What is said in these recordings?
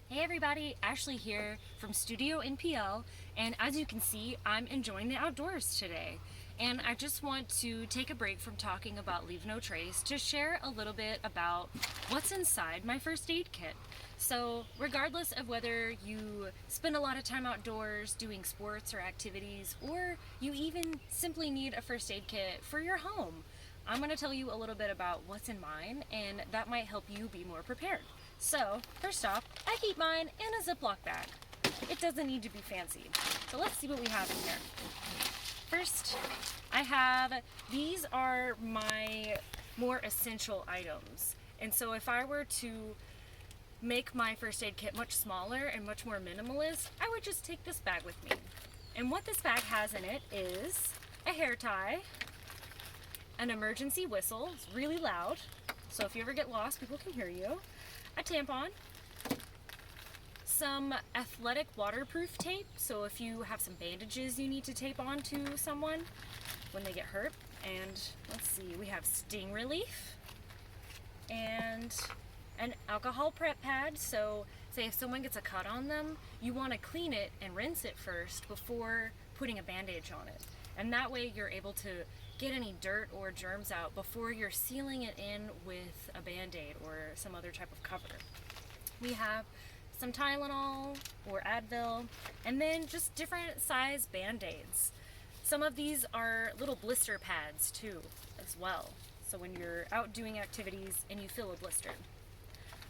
Hey everybody, Ashley here from Studio NPL, and as you can see, I'm enjoying the outdoors today. And I just want to take a break from talking about Leave No Trace to share a little bit about what's inside my first aid kit. So, regardless of whether you spend a lot of time outdoors doing sports or activities, or you even simply need a first aid kit for your home, I'm going to tell you a little bit about what's in mine, and that might help you be more prepared. So, first off, I keep mine in a Ziploc bag. It doesn't need to be fancy. So let's see what we have in here. First, these are my more essential items. And so if I were to make my first aid kit much smaller and much more minimalist, I would just take this bag with me. And what this bag has in it is a hair tie, an emergency whistle, it's really loud, so if you ever get lost, people can hear you, a tampon, some athletic waterproof tape, so if you have some bandages you need to tape on to someone when they get hurt, and let's see, we have sting relief, and an alcohol prep pad, so say if someone gets a cut on them, you want to clean it and rinse it first before putting a bandage on it, and that way you're able to get any dirt or germs out before you're sealing it in with a Band-Aid or some other type of cover. We have some Tylenol or Advil, and then just different size Band-Aids. Some of these are little blister pads too, as well. So when you're out doing activities and you feel a blister.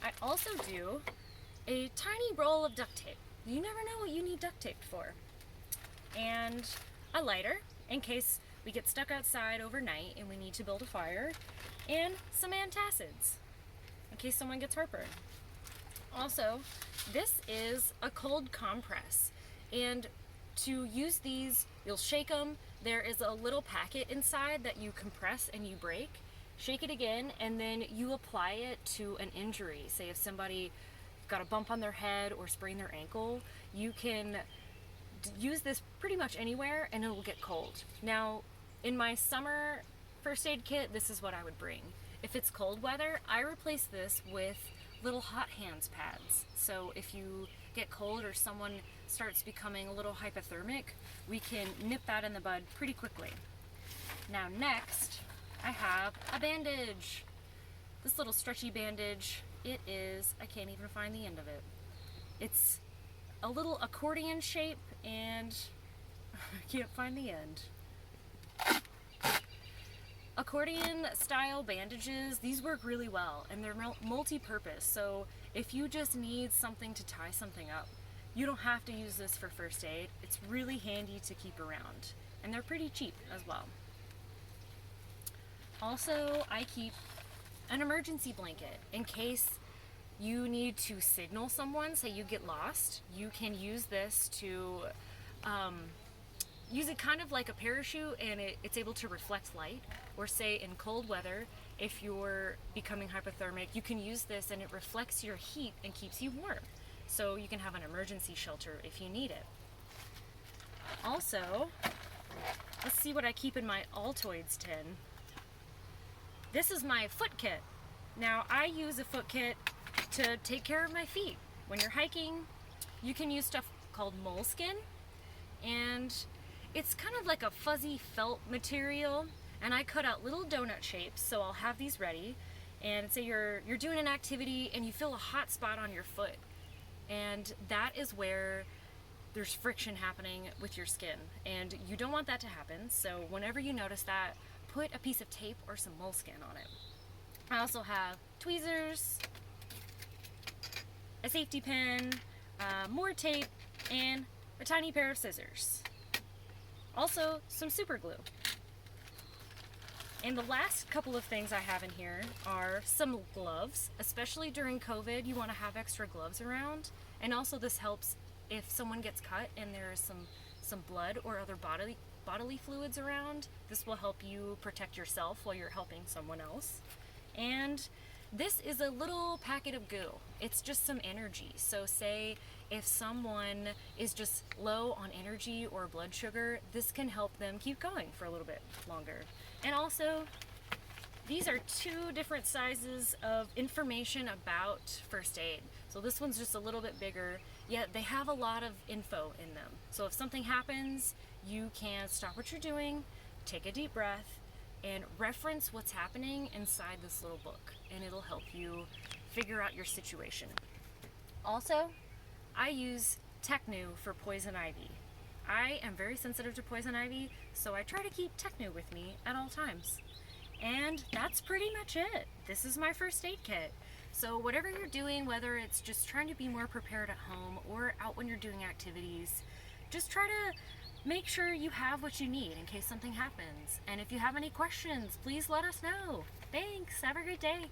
I also do a tiny roll of duct tape. You never know what you need duct tape for. And a lighter in case we get stuck outside overnight and we need to build a fire, and some antacids in case someone gets heartburn. Also, this is a cold compress, and to use these, you'll shake them. There is a little packet inside that you compress and you break. Shake it again, and then you apply it to an injury. Say if somebody got a bump on their head or sprained their ankle, you can use this pretty much anywhere and it will get cold. Now, in my summer first aid kit, this is what I would bring. If it's cold weather, I replace this with little hot hands pads. So if you get cold or someone starts becoming a little hypothermic, we can nip that in the bud pretty quickly. Now next, I have a bandage. This little stretchy bandage, it is, I can't even find the end of it. It's a little accordion shape and I can't find the end. Accordion style bandages, these work really well and they're multi-purpose, so if you just need something to tie something up, you don't have to use this for first aid. It's really handy to keep around and they're pretty cheap as well. Also, I keep an emergency blanket in case you need to signal someone, say you get lost, you can use this to use it kind of like a parachute, and it's able to reflect light. Or say in cold weather, if you're becoming hypothermic, you can use this and it reflects your heat and keeps you warm. So you can have an emergency shelter if you need it. Also, let's see what I keep in my Altoids tin. This is my foot kit. Now I use a foot kit to take care of my feet. When you're hiking, you can use stuff called moleskin, and it's kind of like a fuzzy felt material, and I cut out little donut shapes, so I'll have these ready. And say you're doing an activity and you feel a hot spot on your foot, and that is where there's friction happening with your skin, and you don't want that to happen. So whenever you notice that, put a piece of tape or some moleskin on it. I also have tweezers, a safety pin, more tape, and a tiny pair of scissors. Also, some super glue. And the last couple of things I have in here are some gloves. Especially during COVID, you want to have extra gloves around. And also this helps if someone gets cut and there's some blood or other bodily fluids around. This will help you protect yourself while you're helping someone else. And this is a little packet of goo. It's just some energy. So say if someone is just low on energy or blood sugar, this can help them keep going for a little bit longer. And also, These are two different sizes of information about first aid. So this one's just a little bit bigger, yet they have a lot of info in them. So if something happens, you can stop what you're doing, take a deep breath, and reference what's happening inside this little book, and it'll help you figure out your situation. Also, I use Technu for poison ivy. I am very sensitive to poison ivy, so I try to keep Technu with me at all times. And that's pretty much it. This is my first aid kit. So whatever you're doing, whether it's just trying to be more prepared at home or out when you're doing activities, just try to make sure you have what you need in case something happens. And if you have any questions, please let us know. Thanks. Have a great day.